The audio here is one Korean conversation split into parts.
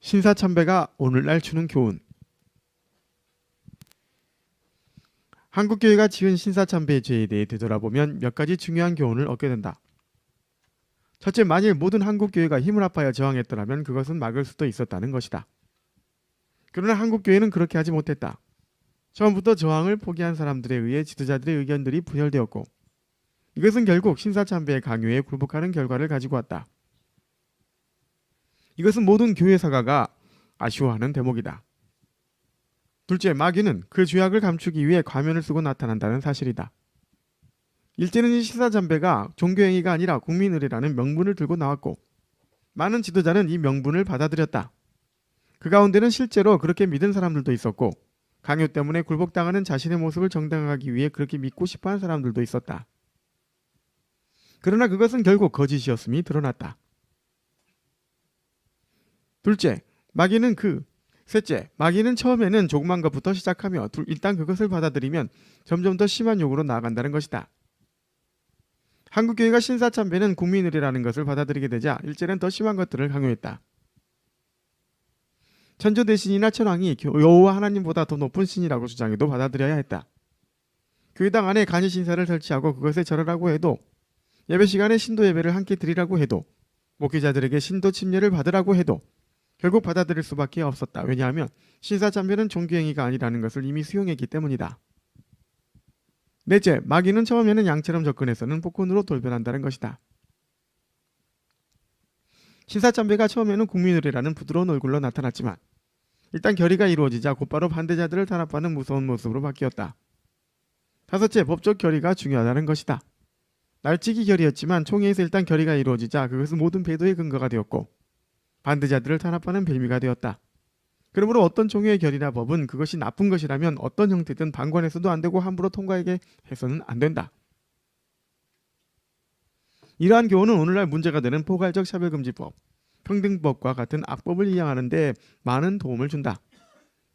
신사참배가 오늘날 주는 교훈. 한국교회가 지은 신사참배의 죄에 대해 되돌아보면 몇 가지 중요한 교훈을 얻게 된다. 첫째, 만일 모든 한국교회가 힘을 합하여 저항했더라면 그것은 막을 수도 있었다는 것이다. 그러나 한국교회는 그렇게 하지 못했다. 처음부터 저항을 포기한 사람들에 의해 지도자들의 의견들이 부혈되었고, 이것은 결국 신사참배의 강요에 굴복하는 결과를 가지고 왔다. 이것은 모든 교회 사가가 아쉬워하는 대목이다. 둘째, 마귀는 그 죄악을 감추기 위해 과면을 쓰고 나타난다는 사실이다. 일제는 이 신사참배가 종교행위가 아니라 국민의례라는 명분을 들고 나왔고, 많은 지도자는 이 명분을 받아들였다. 그 가운데는 실제로 그렇게 믿은 사람들도 있었고, 강요 때문에 굴복당하는 자신의 모습을 정당화하기 위해 그렇게 믿고 싶어하는 사람들도 있었다. 그러나 그것은 결국 거짓이었음이 드러났다. 셋째, 마귀는 처음에는 조그만 것부터 시작하며 일단 그것을 받아들이면 점점 더 심한 욕으로 나아간다는 것이다. 한국교회가 신사참배는 국민의례라는 것을 받아들이게 되자 일제는 더 심한 것들을 강요했다. 천주대신이나 천황이 여호와 하나님보다 더 높은 신이라고 주장해도 받아들여야 했다. 교회당 안에 간이신사를 설치하고 그것에 절하라고 해도, 예배 시간에 신도 예배를 함께 드리라고 해도, 목회자들에게 신도 침례를 받으라고 해도 결국 받아들일 수밖에 없었다. 왜냐하면 신사참배는 종교행위가 아니라는 것을 이미 수용했기 때문이다. 넷째, 마귀는 처음에는 양처럼 접근해서는 폭군으로 돌변한다는 것이다. 신사참배가 처음에는 국민의례라는 부드러운 얼굴로 나타났지만 일단 결의가 이루어지자 곧바로 반대자들을 탄압하는 무서운 모습으로 바뀌었다. 다섯째, 법적 결의가 중요하다는 것이다. 날치기 결의였지만 총회에서 일단 결의가 이루어지자 그것은 모든 배도의 근거가 되었고 반대자들을 탄압하는 빌미가 되었다. 그러므로 어떤 종류의 결의나 법은 그것이 나쁜 것이라면 어떤 형태든 방관해서도 안 되고 함부로 통과하게 해서는 안 된다. 이러한 교훈은 오늘날 문제가 되는 포괄적 차별금지법, 평등법과 같은 악법을 이해하는 데 많은 도움을 준다.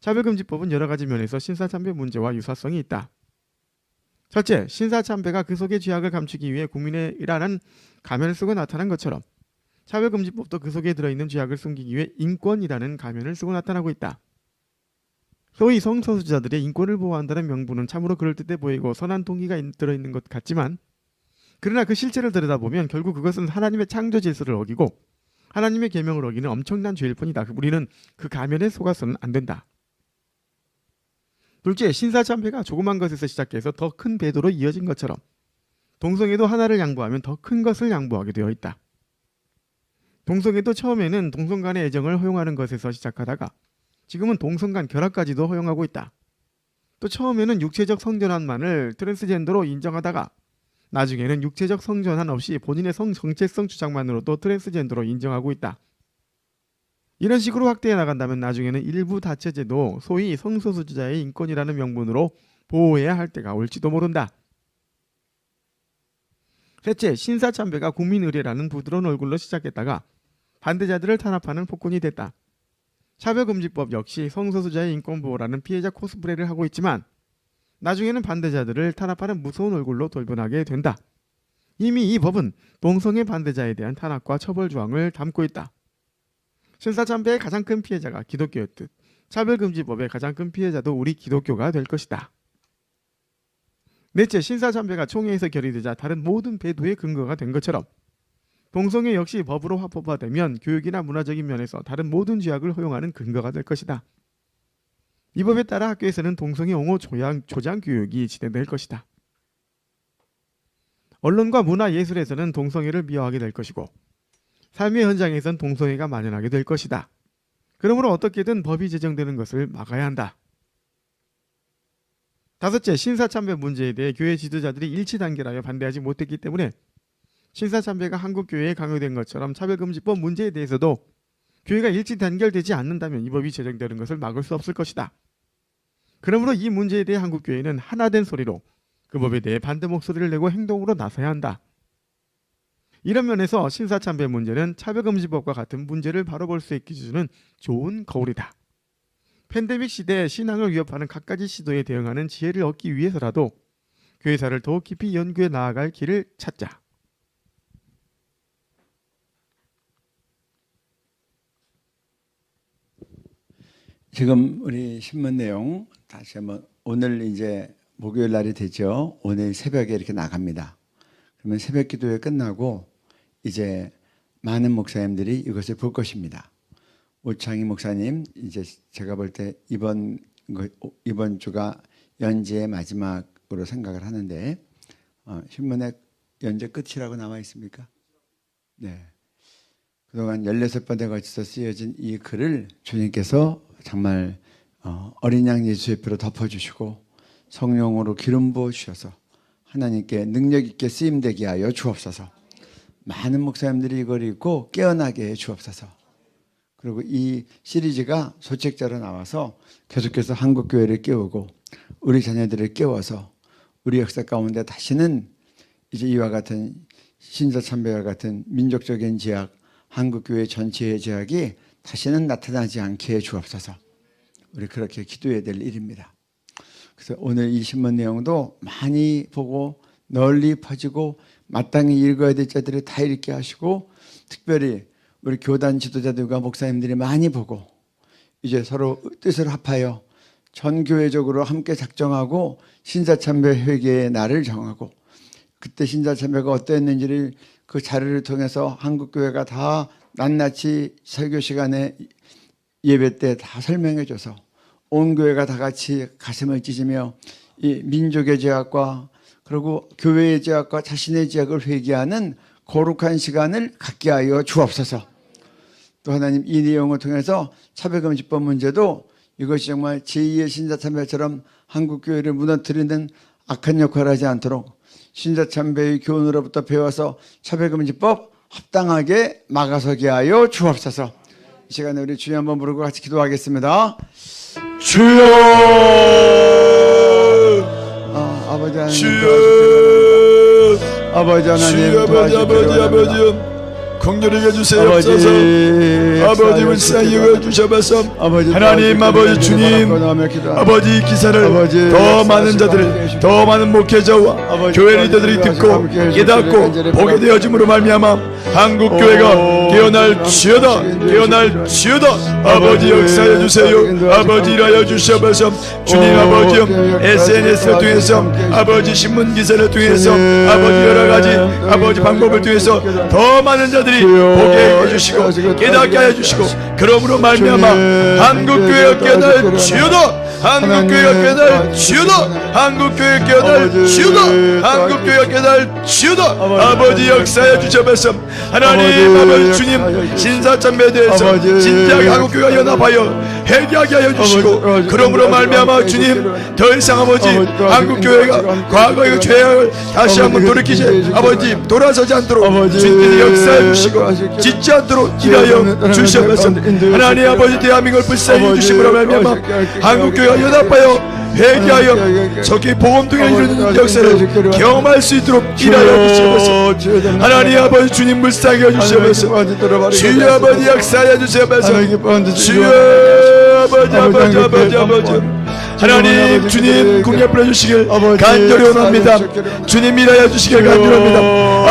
차별금지법은 여러 가지 면에서 신사참배 문제와 유사성이 있다. 첫째, 신사참배가 그 속의 죄악을 감추기 위해 국민의 일하는 가면을 쓰고 나타난 것처럼 차별금지법도 그 속에 들어있는 죄악을 숨기기 위해 인권이라는 가면을 쓰고 나타나고 있다. 소위 성소수자들의 인권을 보호한다는 명분은 참으로 그럴듯해 보이고 선한 동기가 들어있는 것 같지만, 그러나 그 실체를 들여다보면 결국 그것은 하나님의 창조 질서를 어기고 하나님의 계명을 어기는 엄청난 죄일 뿐이다. 우리는 그 가면에 속아서는 안 된다. 둘째, 신사참배가 조그만 것에서 시작해서 더 큰 배도로 이어진 것처럼 동성애도 하나를 양보하면 더 큰 것을 양보하게 되어 있다. 동성애도 처음에는 동성 간의 애정을 허용하는 것에서 시작하다가 지금은 동성 간 결합까지도 허용하고 있다. 또 처음에는 육체적 성전환만을 트랜스젠더로 인정하다가 나중에는 육체적 성전환 없이 본인의 성 정체성 주장만으로도 트랜스젠더로 인정하고 있다. 이런 식으로 확대해 나간다면 나중에는 일부 다처제도 소위 성소수자의 인권이라는 명분으로 보호해야 할 때가 올지도 모른다. 셋째, 신사참배가 국민의례라는 부드러운 얼굴로 시작했다가 반대자들을 탄압하는 폭군이 됐다. 차별금지법 역시 성소수자의 인권보호라는 피해자 코스프레를 하고 있지만 나중에는 반대자들을 탄압하는 무서운 얼굴로 돌변하게 된다. 이미 이 법은 동성애 반대자에 대한 탄압과 처벌 조항을 담고 있다. 신사참배의 가장 큰 피해자가 기독교였듯 차별금지법의 가장 큰 피해자도 우리 기독교가 될 것이다. 넷째, 신사참배가 총회에서 결의되자 다른 모든 배도의 근거가 된 것처럼 동성애 역시 법으로 합법화되면 교육이나 문화적인 면에서 다른 모든 죄악을 허용하는 근거가 될 것이다. 이 법에 따라 학교에서는 동성애 옹호 조장 교육이 진행될 것이다. 언론과 문화 예술에서는 동성애를 미화하게 될 것이고 삶의 현장에선 동성애가 만연하게 될 것이다. 그러므로 어떻게든 법이 제정되는 것을 막아야 한다. 다섯째, 신사참배 문제에 대해 교회 지도자들이 일치단결하여 반대하지 못했기 때문에 신사참배가 한국교회에 강요된 것처럼 차별금지법 문제에 대해서도 교회가 일치단결되지 않는다면 이 법이 제정되는 것을 막을 수 없을 것이다. 그러므로 이 문제에 대해 한국교회는 하나된 소리로 그 법에 대해 반대 목소리를 내고 행동으로 나서야 한다. 이런 면에서 신사참배 문제는 차별금지법과 같은 문제를 바로 볼 수 있게 해주는 좋은 거울이다. 팬데믹 시대에 신앙을 위협하는 갖가지 시도에 대응하는 지혜를 얻기 위해서라도 교회사를 더욱 깊이 연구해 나아갈 길을 찾자. 지금 우리 신문 내용 다시 한번 오늘 이제 목요일 날이 되죠. 오늘 새벽에 이렇게 나갑니다. 그러면 새벽 기도회 끝나고 이제 많은 목사님들이 이것을 볼 것입니다. 오창희 목사님 이제 제가 볼 때 이번 주가 연재의 마지막으로 생각을 하는데 신문에 연재 끝이라고 나와 있습니까? 네. 그동안 16번에 걸쳐서 쓰여진 이 글을 주님께서 정말 어린 양 예수의 피로 덮어주시고 성령으로 기름 부어 주셔서 하나님께 능력 있게 쓰임되게 하여 주옵소서. 많은 목사님들이 이걸 읽고 깨어나게 해 주옵소서. 그리고 이 시리즈가 소책자로 나와서 계속해서 한국교회를 깨우고 우리 자녀들을 깨워서 우리 역사 가운데 다시는 이제 이와 같은 신사참배와 같은 민족적인 제약, 한국교회 전체의 제약이 다시는 나타나지 않게 해 주옵소서. 우리 그렇게 기도해야 될 일입니다. 그래서 오늘 이 신문 내용도 많이 보고 널리 퍼지고 마땅히 읽어야 될 자들이 다 읽게 하시고 특별히 우리 교단 지도자들과 목사님들이 많이 보고 이제 서로 뜻을 합하여 전교회적으로 함께 작정하고 신사참배 회개의 날을 정하고 그때 신사참배가 어떠했는지를 그 자료를 통해서 한국교회가 다 낱낱이 설교 시간에 예배 때 다 설명해 줘서 온 교회가 다 같이 가슴을 찢으며 이 민족의 죄악과 그리고 교회의 죄악과 자신의 죄악을 회개하는 거룩한 시간을 갖게 하여 주옵소서. 또 하나님 이 내용을 통해서 차별금지법 문제도 이것이 정말 제2의 신사참배처럼 한국교회를 무너뜨리는 악한 역할을 하지 않도록 신사참배의 교훈으로부터 배워서 차별금지법 합당하게 막아서게 하여 주옵소서. 이 시간에 우리 주님 한번 부르고 같이 기도하겠습니다. 주여! 아버지 하나님, 주여! 아버지 하나님, 아버지 공렬히 해주세요. 아버지 불쌍히 여겨주셔서 하나님 아버지 주님 아버지 기사를 더 많은 자들을 더 많은 목회자와 교회 리더들이 듣고 깨닫고 보게 되어짐으로 말미암아 한국교회가 깨어날지어다 깨어날지어다. 아버지 역사해 주세요. 아버지 일하여 주셔서 주님 아버지 SNS를 통해서 아버지 신문기사를 통해서 아버지 여러가지 아버지 방법을 통해서 더 많은 자들이 보게 해주시고 깨닫게 해주시고 그러므로 말미암아 한국교회가 깨어날지어다. 한국교회가 깨어날지어다. 한국교회가 깨어날지어다. 한국교회가 깨어날지어다. 아버지 역사해 주셔서 하나님 아버지 주님 신사참배에 대해서 진지하게 한국교회가 연합하여 회개하게 하여 주시고 그러므로 말미암아 주님 더 이상 아버지 한국교회가 과거의 죄악을 다시 한번 돌이키지 아버지 돌아서지 않도록 주님께서 역사해 주시고 짓지 않도록 일하여 주셔서 하나님 아버지 대한민국을 불쌍히 해주심으로 말미암아 한국교회가 연합하여 회개하여 저기 복음등에 이르는 역사를 경험할 수 있도록 일하여 주시옵소서. 하나님 아버지 주님 불쌍히 해주시옵소서. 주여 아버지 역사해 주시옵소서. 주여 아버지 하나님 주님 공약 부려주시길 간절히 원합니다. 주님 일하여 주시길 간절히 원합니다.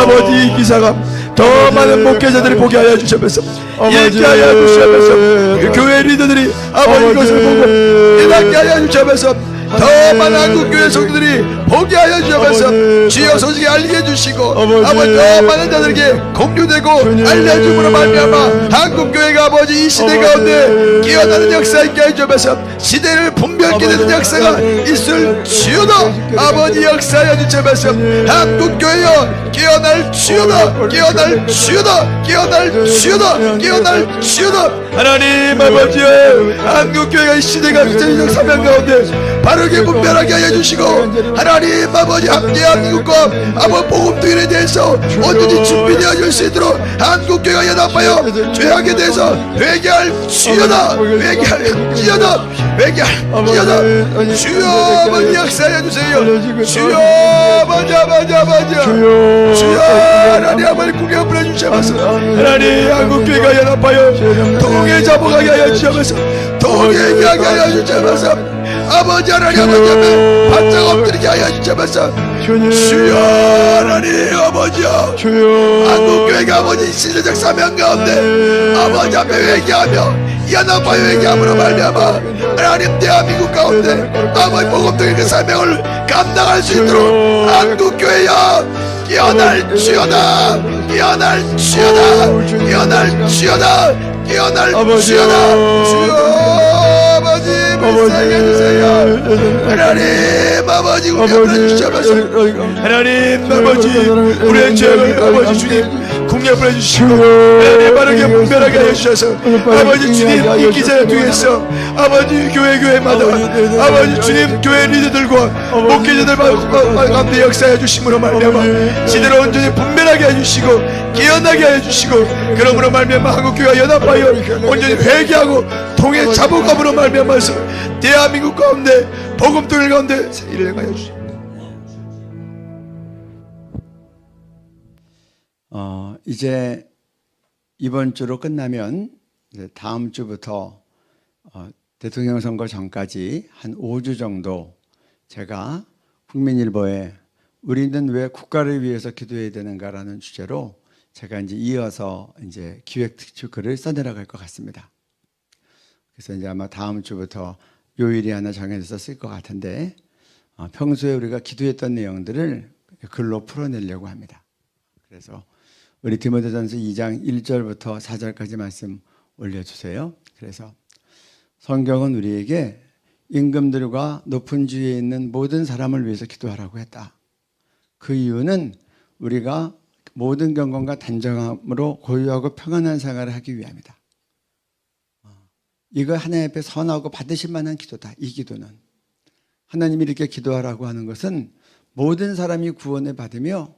아버지 이 기사가 더 많은 목회자들이 보게 하여 주시옵소서. 읽게 하여 주시옵소서. 교회 리더들이 아버지 이것을 보고 깨닫게 하여 주시옵소서. 더 많은 한국교회 성도들이 보게 하여 주셔서 주여 소식을 알게 해주시고 아버지 더 많은 자들에게 공유되고 알려줌으로 말미암아 한국교회가 아버지 이 시대 가운데 깨어나는 역사 있게 해주셔서 시대를 분별케 되는 역사가 있을지어다. 아버지 역사하여 주셔서 한국교회여 깨어날지어다 깨어날지어다 깨어날지어다 깨어날지어다. 하나님 아버지여 한국교회가 이 시대가 미천적 사명 가운데 바르게 분별하게 하여 주시고 하나님 아버지 함께한 미국과 아버지 복음들에 대해서 언제든지 준비되어질 수 있도록 한국교회가 연합하여 죄악에 대해서 회개할지어다 회개할지어다 회개할지어다. 주여 아버지 역사해 주세요. 주여 아버지 주여 하나님 아버지 구경 부려주셔서 하나님 한국교회가 연합하여 동해 잡아가게 하여 주셔서 동해 가게 하여 주셔서 아버지 하나님 아버지 바짝 엎드리게 하여 주셔서 주여 하나님 아버지여 한국교회가 아버지 신뢰적 사명 가운데 아버지 앞에 회개하며 연합하여 얘기함으로 말미암아 하나님 대한민국 가운데 아버지 복음적인 그 사명을 감당할 수 있도록 한국교회야 깨어날 주여다, 깨어날 주여다, 깨어날 주여다, 깨어날 주여다. 주여 아버지 불쌍해 주세요. 하나님 아버지 우리 주셔서 하나님 아버지 우리의 죄를 아버지 주님 공략을 해주시고 하나님 바르게 분별하게 해주셔서 아버지 주님 이 기자 중에서 아버지 교회마다 아버지 주님 교회 리더들과 목회자들 가운데 역사해 주심으로 말미암아 지대로 온전히 분별하게 해주시고 깨어나게 해주시고 그러므로 말미암아 한국교회가 연합하여 온전히 회개하고 통해 자복함으로 말미암아서 대한민국 가운데 복음통일 가운데 새 일을 행하여 주시옵소서. 이제 이번 주로 끝나면 이제 다음 주부터 대통령 선거 전까지 한 5주 정도 제가 국민일보에 우리는 왜 국가를 위해서 기도해야 되는가라는 주제로 제가 이제 이어서 이제 기획 특집 글을 써내려갈 것 같습니다. 그래서 이제 아마 다음 주부터 요일이 하나 정해져서 쓸 것 같은데 평소에 우리가 기도했던 내용들을 글로 풀어내려고 합니다. 그래서 우리 디모데전서 2장 1절부터 4절까지 말씀 올려주세요. 그래서 성경은 우리에게 임금들과 높은 주위에 있는 모든 사람을 위해서 기도하라고 했다. 그 이유는 우리가 모든 경건과 단정함으로 고유하고 평안한 생활을 하기 위함이다. 이거 하나님 앞에 선하고 받으실 만한 기도다. 이 기도는 하나님이 이렇게 기도하라고 하는 것은 모든 사람이 구원을 받으며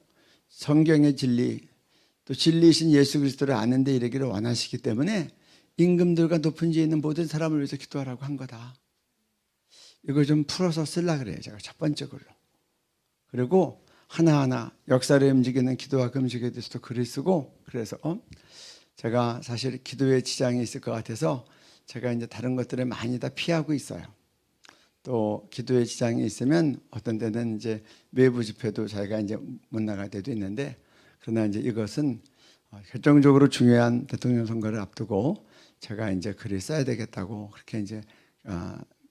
성경의 진리 또 진리이신 예수 그리스도를 아는 데 이르기를 원하시기 때문에 임금들과 높은 지에 있는 모든 사람을 위해서 기도하라고 한 거다. 이걸 좀 풀어서 쓰려고 그래요. 제가 첫 번째 글로. 그리고 하나하나 역사를 움직이는 기도와 금식에 대해서도 글을 쓰고 그래서 제가 사실 기도에 지장이 있을 것 같아서 제가 이제 다른 것들을 많이 다 피하고 있어요. 또 기도에 지장이 있으면 어떤 때는 이제 외부 집회도 저희가 이제 못 나갈 때도 있는데 그러나 이제 이것은 결정적으로 중요한 대통령 선거를 앞두고 제가 이제 글을 써야 되겠다고 그렇게 이제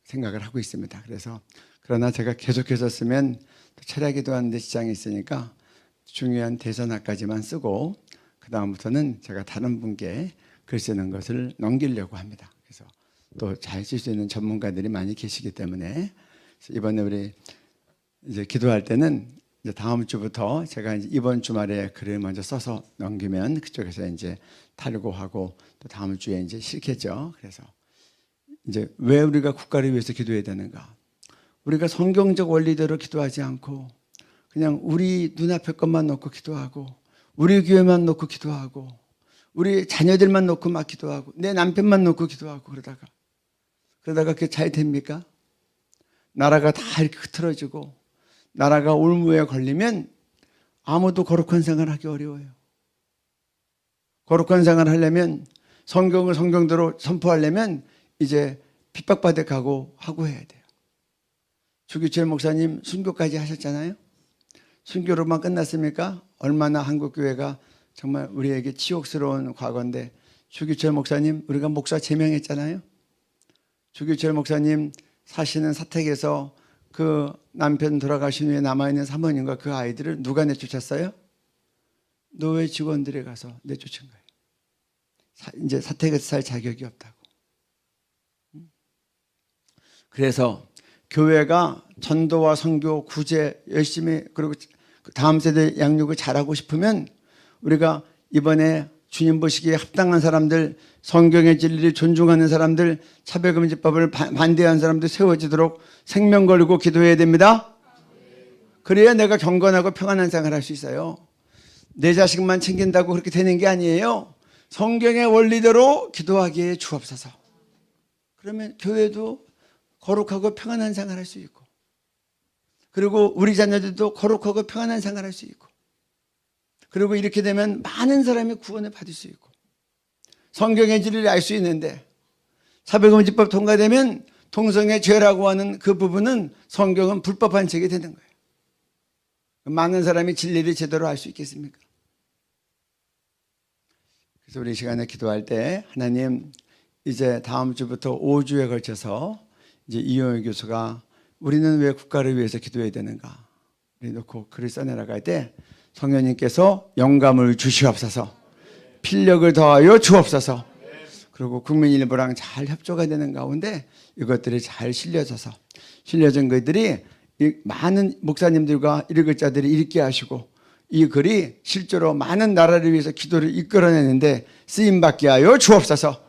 생각을 하고 있습니다. 그래서 그러나 제가 계속해서 쓰면 철학기도 하는데 지장이 있으니까 중요한 대선화까지만 쓰고 그 다음부터는 제가 다른 분께 글 쓰는 것을 넘기려고 합니다. 그래서 또 잘 쓸 수 있는 전문가들이 많이 계시기 때문에 이번에 우리 이제 기도할 때는 이제 다음 주부터 제가 이제 이번 주말에 글을 먼저 써서 넘기면 그쪽에서 이제 탈고하고 또 다음 주에 이제 싫겠죠. 그래서 이제 왜 우리가 국가를 위해서 기도해야 되는가? 우리가 성경적 원리대로 기도하지 않고 그냥 우리 눈앞의 것만 놓고 기도하고 우리 교회만 놓고 기도하고 우리 자녀들만 놓고 막 기도하고 내 남편만 놓고 기도하고 그러다가 그게 잘 됩니까? 나라가 다 이렇게 흐트러지고 나라가 올무에 걸리면 아무도 거룩한 생활을 하기 어려워요. 거룩한 생활을 하려면 성경을 성경대로 선포하려면 이제 핍박받아 가고 하고 해야 돼요. 주기철 목사님 순교까지 하셨잖아요. 순교로만 끝났습니까? 얼마나 한국교회가 정말 우리에게 치욕스러운 과거인데 주기철 목사님 우리가 목사 제명했잖아요. 주기철 목사님 사시는 사택에서 그 남편 돌아가신 후에 남아있는 사모님과 그 아이들을 누가 내쫓았어요? 노예 직원들이 가서 내쫓은 거예요. 이제 사택에서 살 자격이 없다고. 그래서 교회가 전도와 선교, 구제 열심히 그리고 다음 세대 양육을 잘하고 싶으면 우리가 이번에 주님 보시기에 합당한 사람들, 성경의 진리를 존중하는 사람들, 차별금지법을 반대하는 사람들 세워지도록 생명 걸고 기도해야 됩니다. 그래야 내가 경건하고 평안한 생활을 할 수 있어요. 내 자식만 챙긴다고 그렇게 되는 게 아니에요. 성경의 원리대로 기도하기에 주옵소서. 그러면 교회도 거룩하고 평안한 생활을 할 수 있고 그리고 우리 자녀들도 거룩하고 평안한 생활을 할 수 있고 그리고 이렇게 되면 많은 사람이 구원을 받을 수 있고 성경의 진리를 알 수 있는데 차별금지법 통과되면 동성애 죄라고 하는 그 부분은 성경은 불법한 책이 되는 거예요. 많은 사람이 진리를 제대로 알 수 있겠습니까? 그래서 우리 시간에 기도할 때 하나님 이제 다음 주부터 5주에 걸쳐서 이제 이용희 교수가 우리는 왜 국가를 위해서 기도해야 되는가 놓고 글을 써내려갈 때 성령님께서 영감을 주시옵소서, 필력을 더하여 주옵소서, 그리고 국민일보랑 잘 협조가 되는 가운데 이것들이 잘 실려진 것들이 이 많은 목사님들과 읽을 자들이 읽게 하시고 이 글이 실제로 많은 나라를 위해서 기도를 이끌어내는데 쓰임받게 하여 주옵소서.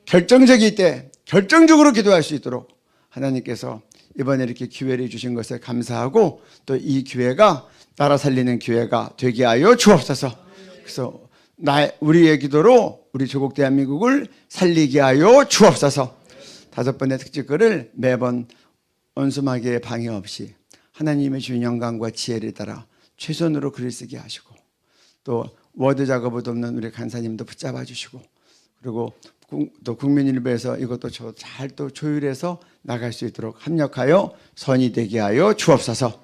결정적일 때 결정적으로 기도할 수 있도록 하나님께서 이번에 이렇게 기회를 주신 것에 감사하고 또 이 기회가 나라 살리는 기회가 되게 하여 주옵소서. 그래서 우리의 기도로 우리 조국 대한민국을 살리게 하여 주옵소서. 5번의 특집글을 매번 언수마기에 방해 없이 하나님의 주인 영광과 지혜를 따라 최선으로 글을 쓰게 하시고 또 워드 작업을 돕는 우리 간사님도 붙잡아 주시고 그리고 또 국민일보에서 이것도 잘 또 조율해서 나갈 수 있도록 합력하여 선이 되게 하여 주옵소서.